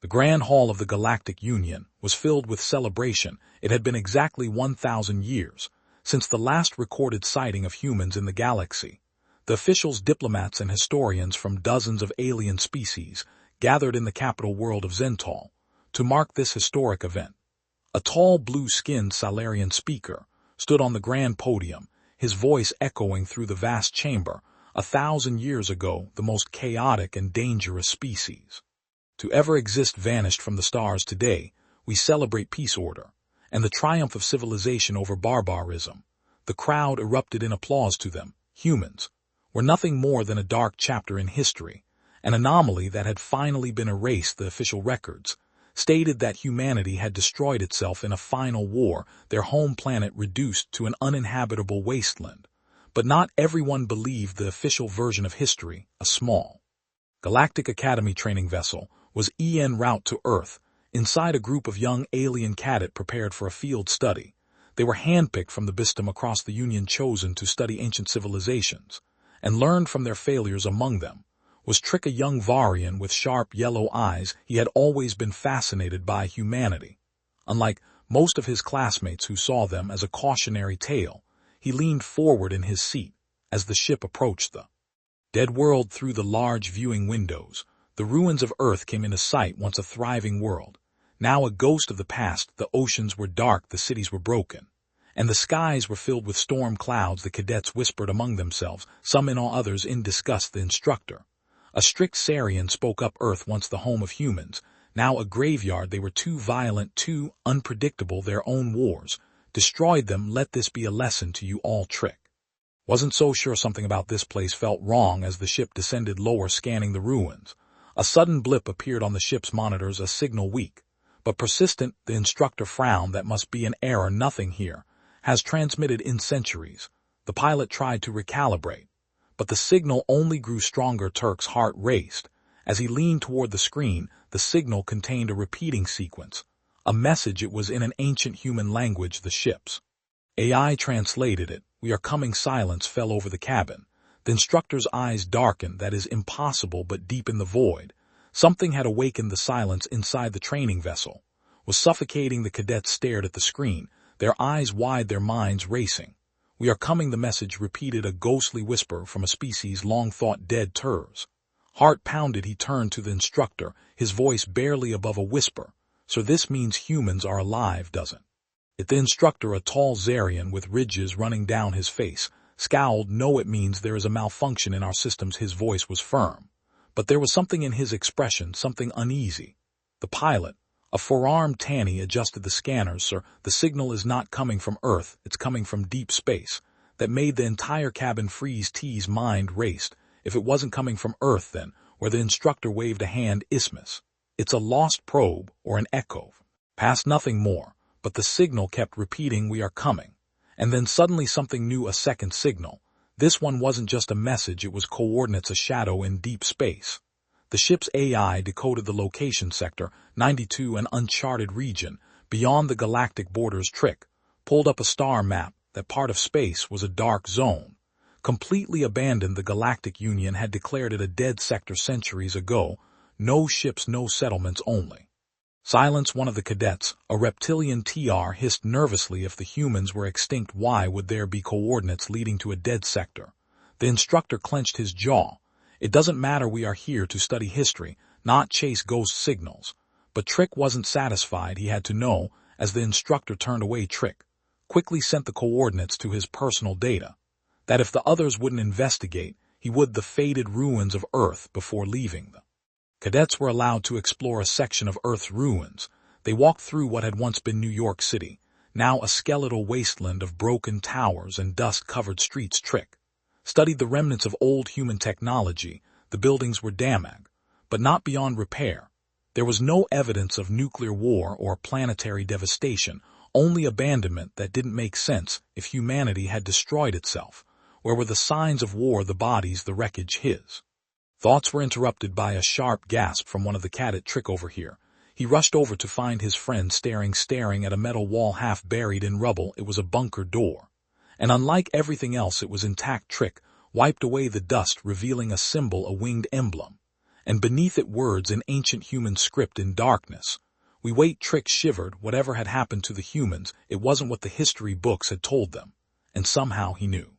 The Grand Hall of the Galactic Union was filled with celebration. It had been exactly 1,000 years since the last recorded sighting of humans in the galaxy. The officials, diplomats, and historians from dozens of alien species gathered in the capital world of Zental to mark this historic event. A tall, blue-skinned Salarian speaker stood on the grand podium, his voice echoing through the vast chamber. 1,000 years ago, the most chaotic and dangerous species to ever exist vanished from the stars. Today, we celebrate peace, order, and the triumph of civilization over barbarism. The crowd erupted in applause to them. Humans were nothing more than a dark chapter in history, an anomaly that had finally been erased. The official records stated that humanity had destroyed itself in a final war, their home planet reduced to an uninhabitable wasteland. But not everyone believed the official version of history. A small Galactic Academy training vessel was en route to Earth. Inside, a group of young alien cadets prepared for a field study. They were handpicked from the Bistum across the Union, chosen to study ancient civilizations and learned from their failures. Among them was Trick, a young Varian with sharp yellow eyes. He had always been fascinated by humanity. Unlike most of his classmates who saw them as a cautionary tale, he leaned forward in his seat as the ship approached the dead world. Through the large viewing windows, the ruins of Earth came into sight. Once a thriving world, now a ghost of the past. The oceans were dark, the cities were broken, and the skies were filled with storm clouds. The cadets whispered among themselves, some in awe, others in disgust. The instructor, a strict Sarian, spoke up. Earth, once the home of humans, now a graveyard. They were too violent, too unpredictable. Their own wars destroyed them. Let this be a lesson to you all. Trick wasn't so sure. Something about this place felt wrong. As the ship descended lower, scanning the ruins, a sudden blip appeared on the ship's monitors, a signal weak but persistent. The instructor frowned. That must be an error. Nothing here has transmitted in centuries. The pilot tried to recalibrate, but the signal only grew stronger. Turk's heart raced as he leaned toward the screen. The signal contained a repeating sequence, a message. It was in an ancient human language. The ship's AI translated it. "We are coming." Silence fell over the cabin. The instructor's eyes darkened. That is impossible. But deep in the void, something had awakened. The silence inside the training vessel was suffocating. The cadets stared at the screen, their eyes wide, their minds racing. "We are coming," the message repeated, a ghostly whisper from a species long thought dead. Tur's heart pounded. He turned to the instructor, his voice barely above a whisper. "So this means humans are alive, doesn't it?" The instructor, a tall Zarian with ridges running down his face, scowled. "No, it means there is a malfunction in our systems." His voice was firm, but there was something in his expression, something uneasy. The pilot, a four-armed Tanny, adjusted the scanners. "Sir, the signal is not coming from Earth, it's coming from deep space." That made the entire cabin freeze. T's mind raced. If it wasn't coming from Earth, then where? The instructor waved a hand. "Isthmus. It's a lost probe or an echo." Past nothing more, but the signal kept repeating, "We are coming." And then suddenly something new, a second signal. This one wasn't just a message, it was coordinates, a shadow in deep space. The ship's AI decoded the location: Sector 92, an uncharted region beyond the galactic borders. Trick pulled up a star map. That part of space was a dark zone, completely abandoned. The Galactic Union had declared it a dead sector centuries ago. No ships, no settlements, only silence. One of the cadets, a reptilian TR, hissed nervously. If the humans were extinct, why would there be coordinates leading to a dead sector? The instructor clenched his jaw. "It doesn't matter. We are here to study history, not chase ghost signals." But Trick wasn't satisfied. He had to know. As the instructor turned away, Trick quickly sent the coordinates to his personal data. That if the others wouldn't investigate, he would. The faded ruins of Earth. Before leaving, the cadets were allowed to explore a section of Earth's ruins. They walked through what had once been New York City, now a skeletal wasteland of broken towers and dust-covered streets. Trick studied the remnants of old human technology. The buildings were damaged, but not beyond repair. There was no evidence of nuclear war or planetary devastation, only abandonment that didn't make sense. If humanity had destroyed itself, where were the signs of war, the bodies, the wreckage? His thoughts were interrupted by a sharp gasp from one of the cadet. "Trick, over here." He rushed over to find his friend staring at a metal wall half buried in rubble. It was a bunker door, and unlike everything else, it was intact. Trick wiped away the dust, revealing a symbol, a winged emblem. and beneath it words in ancient human script in darkness. "We wait." Trick shivered. Whatever had happened to the humans, it wasn't what the history books had told them. And somehow he knew.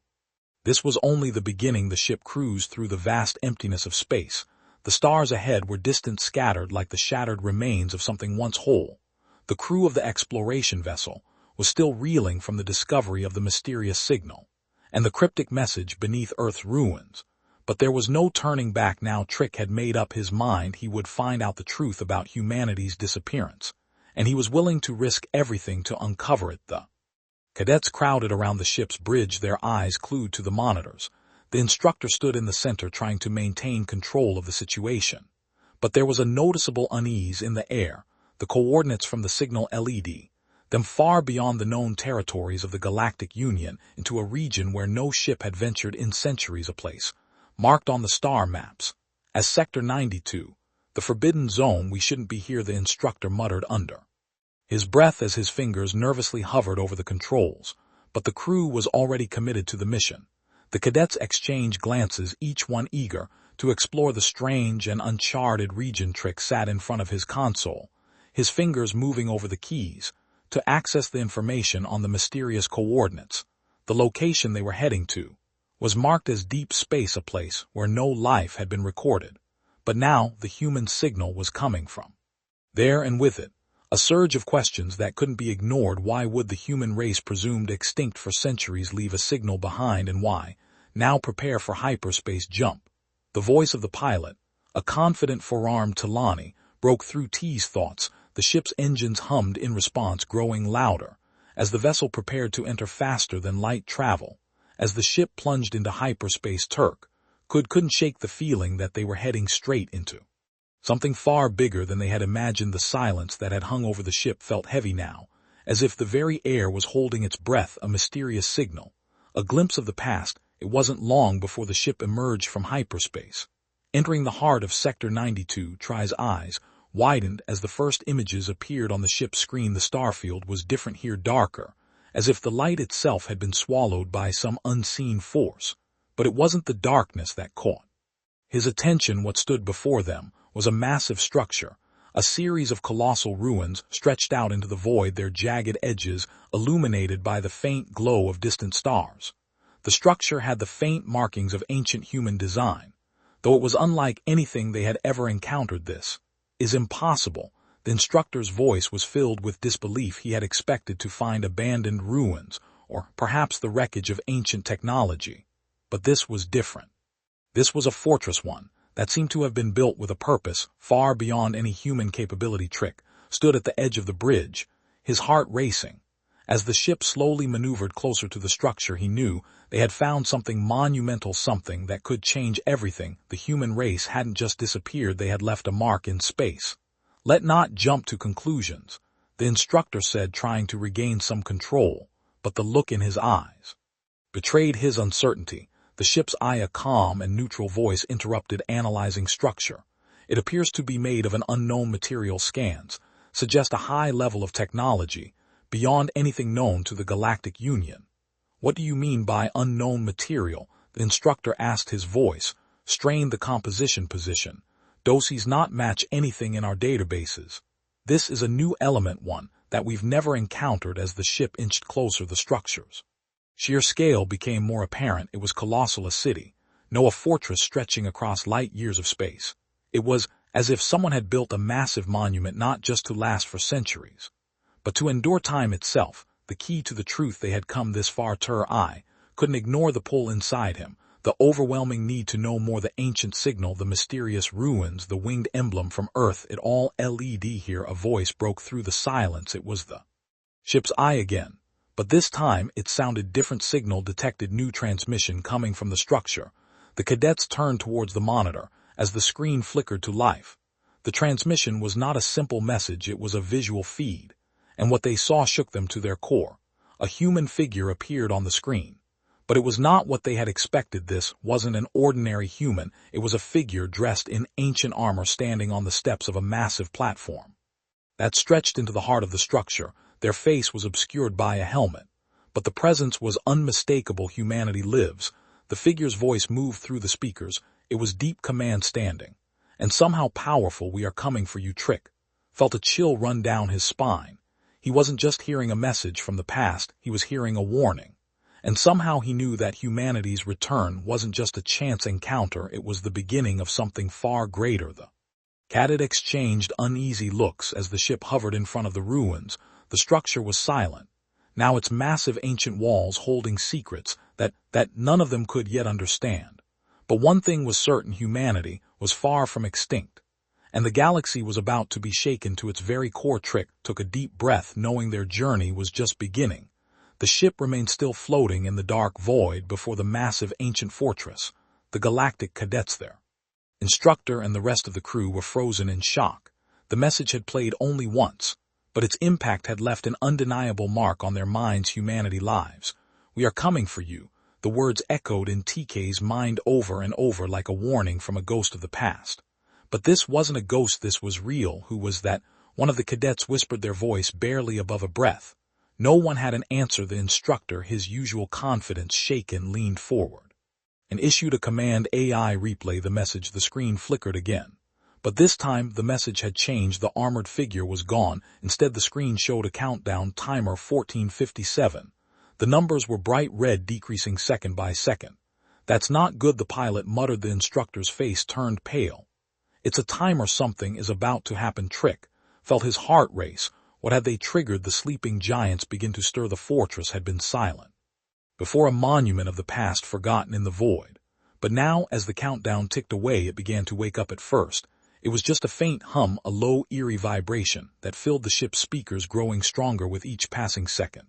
This was only the beginning. The ship cruised through the vast emptiness of space. The stars ahead were distant, scattered like the shattered remains of something once whole. The crew of the exploration vessel was still reeling from the discovery of the mysterious signal and the cryptic message beneath Earth's ruins. But there was no turning back now. Trick had made up his mind he would find out the truth about humanity's disappearance, and he was willing to risk everything to uncover it. The cadets crowded around the ship's bridge, their eyes glued to the monitors. The instructor stood in the center, trying to maintain control of the situation. But there was a noticeable unease in the air. The coordinates from the signal led them far beyond the known territories of the Galactic Union into a region where no ship had ventured in centuries, a place marked on the star maps as Sector 92, the forbidden zone. "We shouldn't be here," the instructor muttered under his breath as his fingers nervously hovered over the controls. But the crew was already committed to the mission. The cadets exchanged glances, each one eager to explore the strange and uncharted region. Trick sat in front of his console, his fingers moving over the keys to access the information on the mysterious coordinates. The location they were heading to was marked as deep space, a place where no life had been recorded. But now the human signal was coming from there, and with it, a surge of questions that couldn't be ignored. Why would the human race, presumed extinct for centuries, leave a signal behind, and why now prepare for hyperspace jump? The voice of the pilot, a confident four-armed Talani, broke through T's thoughts. The ship's engines hummed in response, growing louder as the vessel prepared to enter faster than light travel. As the ship plunged into hyperspace, Turk couldn't shake the feeling that they were heading straight into something far bigger than they had imagined. The silence that had hung over the ship felt heavy now, as if the very air was holding its breath. A mysterious signal, a glimpse of the past. It wasn't long before the ship emerged from hyperspace, entering the heart of Sector 92. Tri's eyes widened as the first images appeared on the ship's screen. The starfield was different here, darker, as if the light itself had been swallowed by some unseen force. But it wasn't the darkness that caught his attention. What stood before them was a massive structure, a series of colossal ruins stretched out into the void, their jagged edges illuminated by the faint glow of distant stars. The structure had the faint markings of ancient human design, though it was unlike anything they had ever encountered. "This is impossible." The instructor's voice was filled with disbelief. He had expected to find abandoned ruins, or perhaps the wreckage of ancient technology. But this was different. This was a fortress, one that seemed to have been built with a purpose far beyond any human capability. Trick stood at the edge of the bridge, his heart racing. As the ship slowly maneuvered closer to the structure, he knew they had found something monumental, something that could change everything. The human race hadn't just disappeared, they had left a mark in space. "Let not jump to conclusions," the instructor said, trying to regain some control, but the look in his eyes betrayed his uncertainty. The ship's eye, a calm and neutral voice, interrupted, analyzing structure. "It appears to be made of an unknown material. Scans suggest a high level of technology beyond anything known to the Galactic Union." "What do you mean by unknown material?" the instructor asked, his voice strained. "The composition position does not match anything in our databases. This is a new element, one that we've never encountered." As the ship inched closer, the structure's sheer scale became more apparent. It was colossal, a city, no, a fortress stretching across light years of space. It was as if someone had built a massive monument, not just to last for centuries, but to endure time itself. The key to the truth: they had come this far. I couldn't ignore the pull inside him, the overwhelming need to know more. The ancient signal, the mysterious ruins, the winged emblem from Earth. It all led here. A voice broke through the silence. It was the ship's eye again. But this time it sounded different. Signal detected, new transmission coming from the structure. The cadets turned towards the monitor as the screen flickered to life. The transmission was not a simple message, it was a visual feed, and what they saw shook them to their core. A human figure appeared on the screen, but it was not what they had expected. This wasn't an ordinary human, it was a figure dressed in ancient armor, standing on the steps of a massive platform that stretched into the heart of the structure. Their face was obscured by a helmet, but the presence was unmistakable. "Humanity lives." The figure's voice moved through the speakers. It was deep command, standing And somehow powerful. "We are coming for you, Trick." Felt a chill run down his spine. He wasn't just hearing a message from the past, he was hearing a warning. And somehow he knew that humanity's return wasn't just a chance encounter, it was the beginning of something far greater. The cadet exchanged uneasy looks as the ship hovered in front of the ruins. The structure was silent. Now its massive ancient walls holding secrets that none of them could yet understand. But one thing was certain: humanity was far from extinct. And the galaxy was about to be shaken to its very core. Trick took a deep breath, knowing their journey was just beginning. The ship remained still, floating in the dark void before the massive ancient fortress. The galactic cadets there, instructor and the rest of the crew, were frozen in shock. The message had played only once, but its impact had left an undeniable mark on their minds. "Humanity lives. We are coming for you." The words echoed in TK's mind over and over like a warning from a ghost of the past. But this wasn't a ghost, this was real. Who was that? One of the cadets whispered, their voice barely above a breath. No one had an answer. The instructor, his usual confidence shaken, leaned forward and issued a command. "AI replay the message." The screen flickered again. But this time the message had changed. The armored figure was gone. Instead, the screen showed a countdown timer: 1457. The numbers were bright red, decreasing second by second. "That's not good," the pilot muttered. The instructor's face turned pale. "It's a timer. Something is about to happen." Trick felt his heart race. What had they triggered? The sleeping giants begin to stir. The fortress had been silent before, a monument of the past forgotten in the void. But now, as the countdown ticked away, it began to wake up. At first, it was just a faint hum, a low, eerie vibration that filled the ship's speakers, growing stronger with each passing second.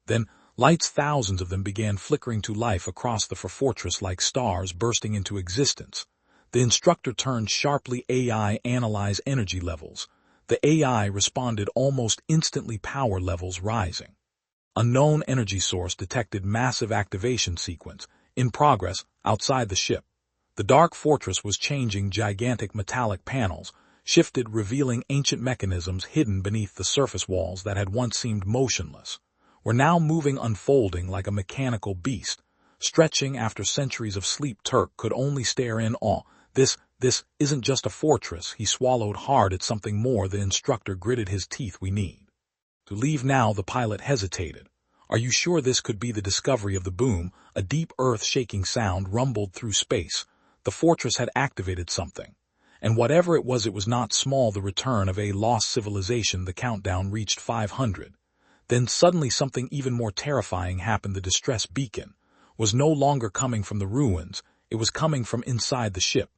Then, lights, thousands of them, began flickering to life across the fortress like stars bursting into existence. The instructor turned sharply. "AI, analyze energy levels." The AI responded almost instantly, power levels rising. "Unknown energy source detected." Massive activation sequence in progress outside the ship. The dark fortress was changing. Gigantic metallic panels shifted, revealing ancient mechanisms hidden beneath the surface walls that had once seemed motionless were now moving, unfolding like a mechanical beast, stretching after centuries of sleep. Turk could only stare in awe. This isn't just a fortress." He swallowed hard. "It's something more." The instructor gritted his teeth. "We need to leave now." The pilot hesitated. "Are you sure this could be the discovery of the boom?" A deep, earth-shaking sound rumbled through space. The fortress had activated something. And whatever it was not small. The return of a lost civilization. The countdown reached 500. Then suddenly something even more terrifying happened. The distress beacon was no longer coming from the ruins. It was coming from inside the ship.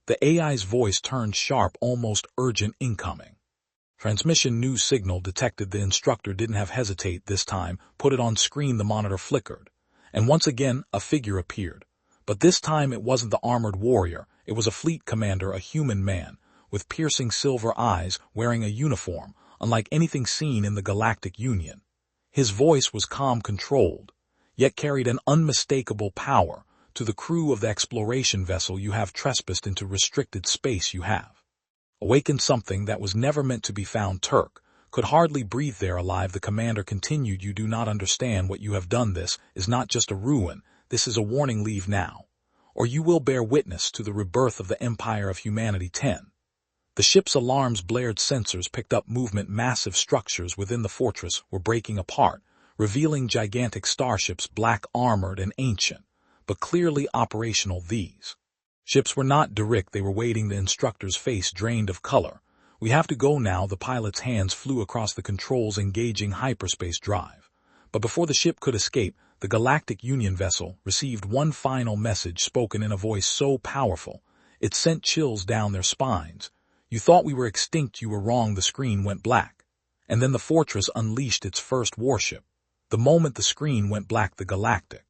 The AI's voice turned sharp, almost urgent. "Incoming transmission, new signal detected." The instructor didn't have hesitate this time. "Put it on screen." The monitor flickered, and once again a figure appeared. But this time it wasn't the armored warrior. It was a fleet commander, a human man, with piercing silver eyes, wearing a uniform unlike anything seen in the Galactic Union. His voice was calm, controlled, yet carried an unmistakable power. "To the crew of the exploration vessel, you have trespassed into restricted space. You have awakened something that was never meant to be found." Turk could hardly breathe there. "Alive," the commander continued. "You do not understand what you have done. This is not just a ruin. This is a warning. Leave now, or you will bear witness to the rebirth of the Empire of Humanity." 10. The ship's alarms blared. Sensors picked up movement. Massive structures within the fortress were breaking apart, revealing gigantic starships, black, armored, and ancient, but clearly operational. These ships were not Derrick, they were waiting. The instructor's face drained of color. "We have to go now." The pilot's hands flew across the controls, engaging hyperspace drive. But before the ship could escape, the Galactic Union vessel received one final message, spoken in a voice so powerful it sent chills down their spines. "You thought we were extinct. You were wrong." The screen went black, and then the fortress unleashed its first warship. The moment the screen went black, the Galactic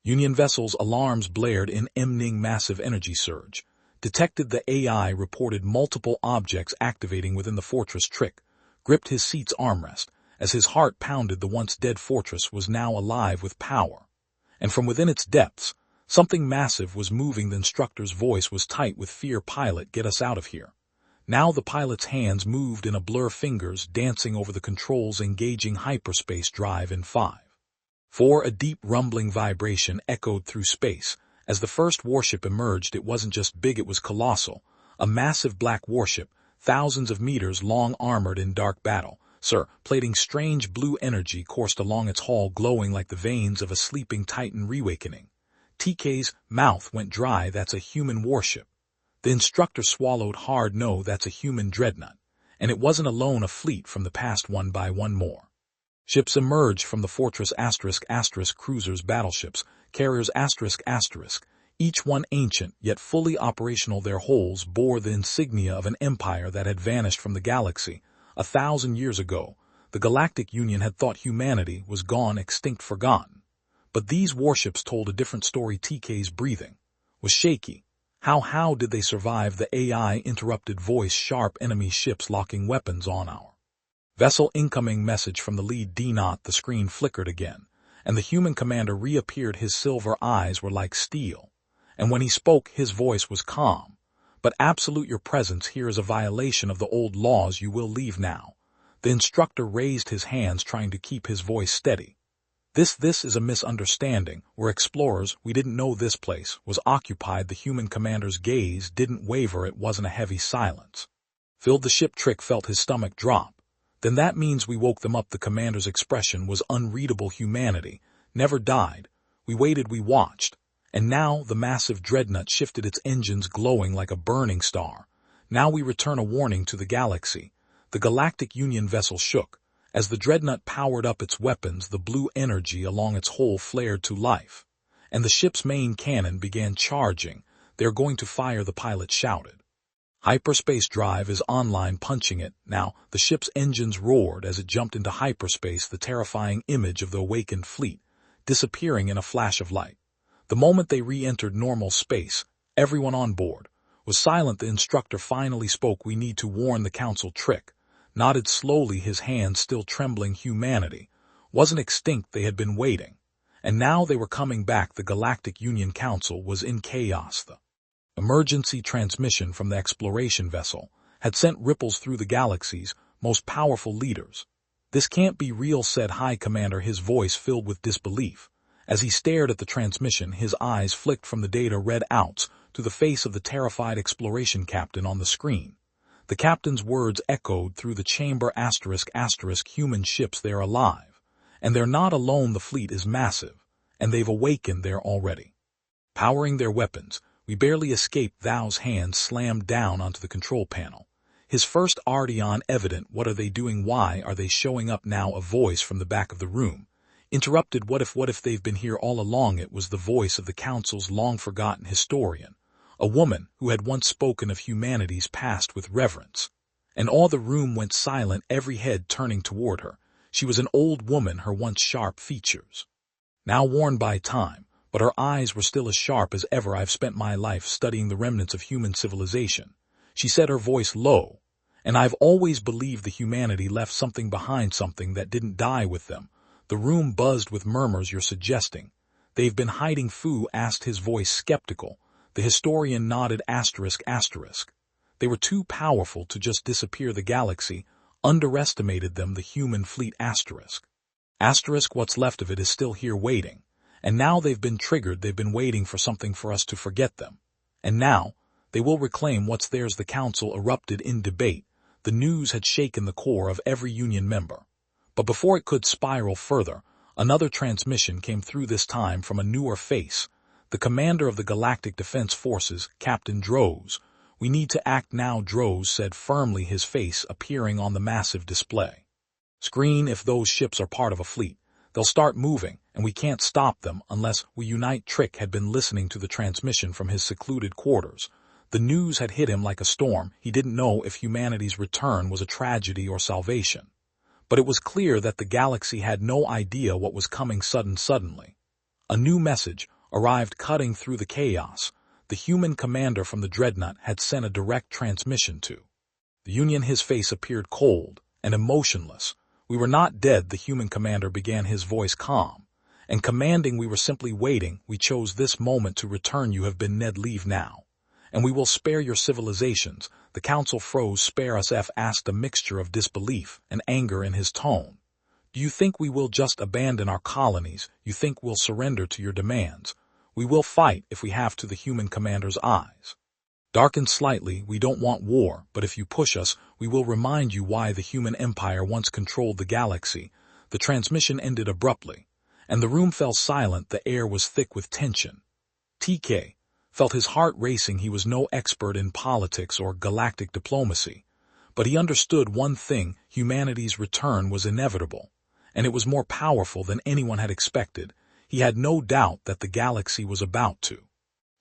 Union vessel's alarms blared. In emanating massive energy surge detected. The AI reported multiple objects activating within the fortress. Trick gripped his seat's armrest as his heart pounded. The once dead fortress was now alive with power, and from within its depths, something massive was moving. The instructor's voice was tight with fear. "Pilot, get us out of here now." The pilot's hands moved in a blur, fingers dancing over the controls, engaging hyperspace drive in 5, 4. A deep rumbling vibration echoed through space. As the first warship emerged, it wasn't just big, it was colossal. A massive black warship, thousands of meters long, armored in dark battle, sir, plating strange blue energy, coursed along its hull, glowing like the veins of a sleeping titan reawakening. TK's mouth went dry. That's a human warship. The instructor swallowed hard. No, that's a human dreadnought. And it wasn't alone, a fleet from the past, one by one more. Ships emerged from the fortress, cruisers, battleships, carriers, each one ancient yet fully operational. Their hulls bore the insignia of an empire that had vanished from the galaxy 1,000 years ago. The Galactic Union had thought humanity was gone, extinct, forgotten. But these warships told a different story. TK's breathing was shaky. How did they survive? The AI interrupted, voice sharp. Enemy ships locking weapons on our vessel. Incoming message from the lead D-Not. The screen flickered again, and the human commander reappeared. His silver eyes were like steel, and when he spoke, his voice was calm but absolute. Your presence here is a violation of the old laws. You will leave now. The instructor raised his hands, trying to keep his voice steady. This is a misunderstanding. We're explorers. We didn't know this place was occupied. The human commander's gaze didn't waver. It wasn't a heavy silence filled the ship. Trick felt his stomach drop. Then that means we woke them up. The commander's expression was unreadable. Humanity never died. We waited, we watched. And now the massive dreadnought shifted, its engines glowing like a burning star. Now we return, a warning to the galaxy. The Galactic Union vessel shook. As the dreadnought powered up its weapons, the blue energy along its hull flared to life, and the ship's main cannon began charging. They're going to fire, the pilot shouted. Hyperspace drive is online, punching it. Now, the ship's engines roared as it jumped into hyperspace, the terrifying image of the awakened fleet disappearing in a flash of light. The moment they re-entered normal space, everyone on board was silent. The instructor finally spoke. We need to warn the council. Trick nodded slowly, his hands still trembling. Humanity wasn't extinct. They had been waiting, and now they were coming back. The Galactic Union Council was in chaos. The emergency transmission from the exploration vessel had sent ripples through the galaxy's most powerful leaders. This can't be real, said High Commander, his voice filled with disbelief. As he stared at the transmission, his eyes flicked from the data read outs to the face of the terrified exploration captain on the screen. The captain's words echoed through the chamber. Human ships, they're alive. And they're not alone. The fleet is massive, and they've awakened. They're already powering their weapons. We barely escaped. Thou's hands slammed down onto the control panel. His first Ardeon evident. What are they doing? Why are they showing up now? A voice from the back of the room interrupted. What if they've been here all along? It was the voice of the council's long-forgotten historian, a woman who had once spoken of humanity's past with reverence. And all the room went silent, every head turning toward her. She was an old woman, her once sharp features now worn by time, but her eyes were still as sharp as ever. I've spent my life studying the remnants of human civilization, she said, her voice low, and I've always believed the humanity left something behind, something that didn't die with them. The room buzzed with murmurs. You're suggesting they've been hiding? Fu asked, his voice skeptical. The historian nodded. They were too powerful to just disappear. The galaxy underestimated them. The human fleet. What's left of it is still here waiting. And now they've been triggered. They've been waiting for something, for us to forget them. And now they will reclaim what's theirs. The council erupted in debate. The news had shaken the core of every Union member. But before it could spiral further, another transmission came through, this time from a newer face. The commander of the Galactic Defense Forces, Captain Droz. We need to act now, Droz said firmly, his face appearing on the massive display screen. If those ships are part of a fleet, they'll start moving, and we can't stop them unless we unite. Trick had been listening to the transmission from his secluded quarters. The news had hit him like a storm. He didn't know if humanity's return was a tragedy or salvation. But it was clear that the galaxy had no idea what was coming. Suddenly, a new message arrived, cutting through the chaos. The human commander from the dreadnought had sent a direct transmission to the Union. His face appeared cold and emotionless. We were not dead, the human commander began, his voice calm and commanding. We were simply waiting. We chose this moment to return. You have been Ned. Leave now, and we will spare your civilizations. The council froze. Spare us? F asked, a mixture of disbelief and anger in his tone. Do you think we will just abandon our colonies? You think we'll surrender to your demands? We will fight if we have to. The human commander's eyes Darkened slightly, we don't want war, but if you push us, we will remind you why the human empire once controlled the galaxy. The transmission ended abruptly, and the room fell silent. The air was thick with tension. TK felt his heart racing. He was no expert in politics or galactic diplomacy, but he understood one thing: humanity's return was inevitable, and it was more powerful than anyone had expected. He had no doubt that the galaxy was about to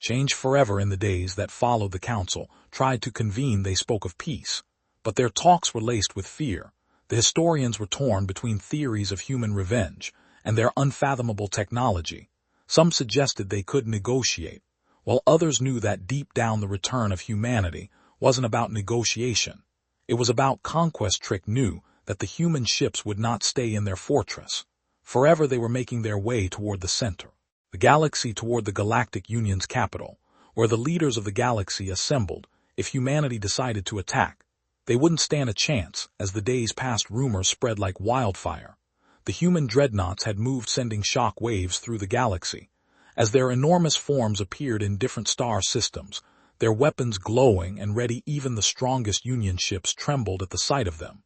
change forever. In the days that followed, the council tried to convene. They spoke of peace, but their talks were laced with fear. The historians were torn between theories of human revenge and their unfathomable technology. Some suggested they could negotiate, while others knew that deep down the return of humanity wasn't about negotiation. It was about conquest. Trick knew that the human ships would not stay in their fortress forever. They were making their way toward the center, the galaxy, toward the Galactic Union's capital, where the leaders of the galaxy assembled. If humanity decided to attack, they wouldn't stand a chance. As the days passed, rumors spread like wildfire. The human dreadnoughts had moved, sending shock waves through the galaxy. As their enormous forms appeared in different star systems, their weapons glowing and ready, even the strongest Union ships trembled at the sight of them.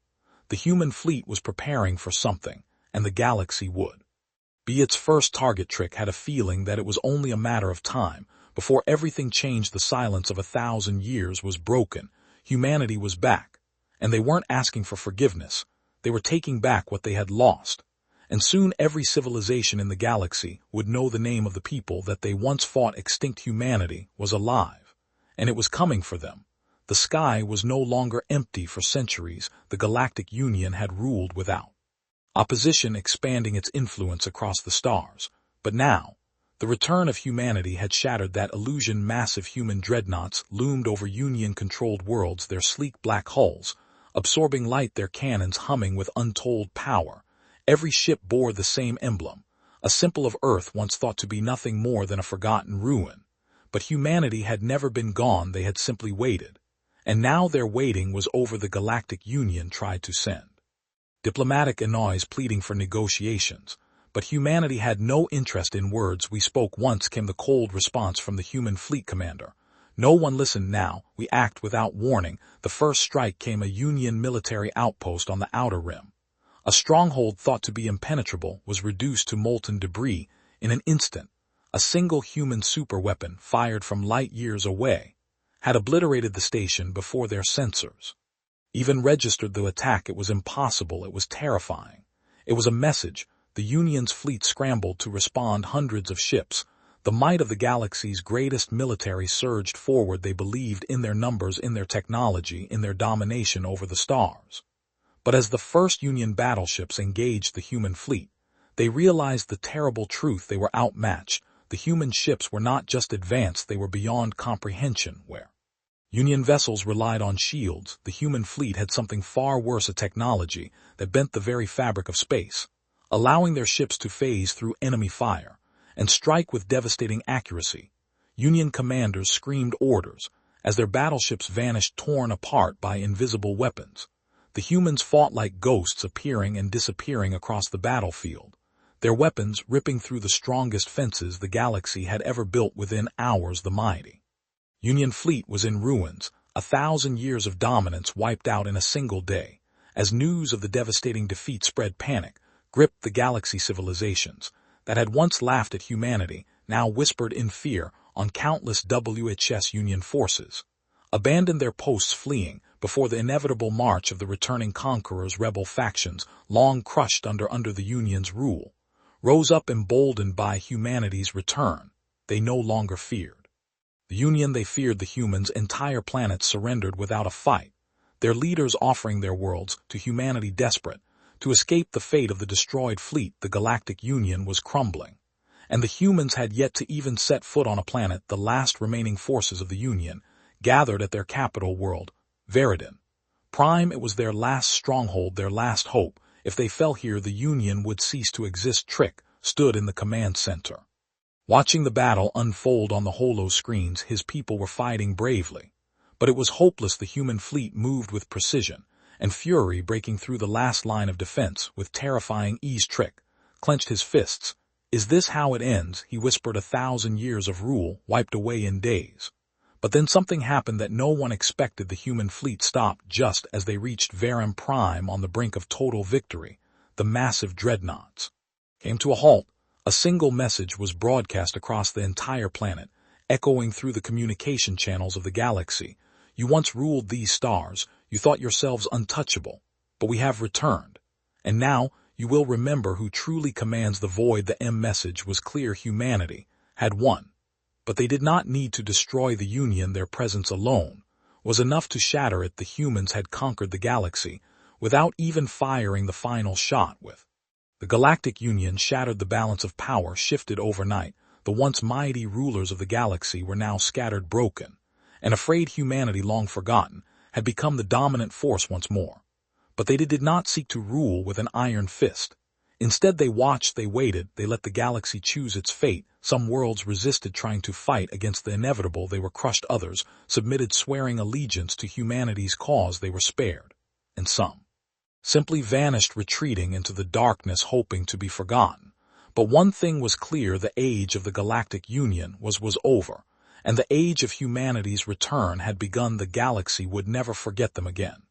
The human fleet was preparing for something, and the galaxy would be its first target. Trick had a feeling that it was only a matter of time before everything changed. The silence of 1,000 years was broken. Humanity was back, and they weren't asking for forgiveness. They were taking back what they had lost. And soon every civilization in the galaxy would know the name of the people that they once fought. Extinct humanity was alive, and it was coming for them. The sky was no longer empty. For centuries, the Galactic Union had ruled without opposition, expanding its influence across the stars. But now, the return of humanity had shattered that illusion. Massive human dreadnoughts loomed over Union-controlled worlds, their sleek black hulls absorbing light, their cannons humming with untold power. Every ship bore the same emblem, a symbol of Earth, once thought to be nothing more than a forgotten ruin. But humanity had never been gone. They had simply waited. And now their waiting was over. The Galactic Union tried to send diplomatic envoys pleading for negotiations, but humanity had no interest in words. We spoke once, came the cold response from the human fleet commander. No one listened now. We act without warning. The first strike came. A Union military outpost on the outer rim. A stronghold thought to be impenetrable was reduced to molten debris in an instant. A single human superweapon, fired from light years away, had obliterated the station before their sensors even registered the attack. It was impossible. It was terrifying. It was a message. The Union's fleet scrambled to respond. Hundreds of ships, the might of the galaxy's greatest military, surged forward. They believed in their numbers, in their technology, in their domination over the stars. But as the first Union battleships engaged the human fleet, they realized the terrible truth. They were outmatched. The human ships were not just advanced, they were beyond comprehension. Where Union vessels relied on shields, the human fleet had something far worse: a technology that bent the very fabric of space, allowing their ships to phase through enemy fire and strike with devastating accuracy. Union commanders screamed orders as their battleships vanished, torn apart by invisible weapons. The humans fought like ghosts, appearing and disappearing across the battlefield, their weapons ripping through the strongest fences the galaxy had ever built. Within hours, the mighty Union fleet was in ruins, 1,000 years of dominance wiped out in a single day. As news of the devastating defeat spread, panic gripped the galaxy. Civilizations that had once laughed at humanity now whispered in fear. On countless WHS Union forces abandoned their posts, fleeing before the inevitable march of the returning conquerors. Rebel factions, long crushed under the Union's rule, rose up, emboldened by humanity's return. They no longer feared the Union, they feared the humans. Entire planets surrendered without a fight, their leaders offering their worlds to humanity, desperate to escape the fate of the destroyed fleet. The Galactic Union was crumbling, and the humans had yet to even set foot on a planet. The last remaining forces of the Union gathered at their capital world, Veridon Prime. It was their last stronghold, their last hope. If they fell here, the Union would cease to exist. Trick stood in the command center, watching the battle unfold on the holo screens. His people were fighting bravely, but it was hopeless. The human fleet moved with precision and fury, breaking through the last line of defense with terrifying ease. Trick clenched his fists. Is this how it ends? He whispered. 1,000 years of rule wiped away in days. But then something happened that no one expected. The human fleet stopped just as they reached Verum Prime on the brink of total victory. The massive dreadnoughts came to a halt. A single message was broadcast across the entire planet, echoing through the communication channels of the galaxy. You once ruled these stars, you thought yourselves untouchable, but we have returned. And now, you will remember who truly commands the void. The message was clear: humanity had won. But they did not need to destroy the Union. Their presence alone was enough to shatter it. The humans had conquered the galaxy without even firing the final shot. With the Galactic Union shattered, the balance of power shifted overnight. The once mighty rulers of the galaxy were now scattered, broken, and afraid. Humanity, long forgotten, had become the dominant force once more. But they did not seek to rule with an iron fist. Instead, they watched, they waited, they let the galaxy choose its fate. Some worlds resisted, trying to fight against the inevitable. They were crushed. Others submitted, swearing allegiance to humanity's cause. They were spared. And some simply vanished, retreating into the darkness, hoping to be forgotten. But one thing was clear: the age of the Galactic Union was over, and the age of humanity's return had begun. The galaxy would never forget them again.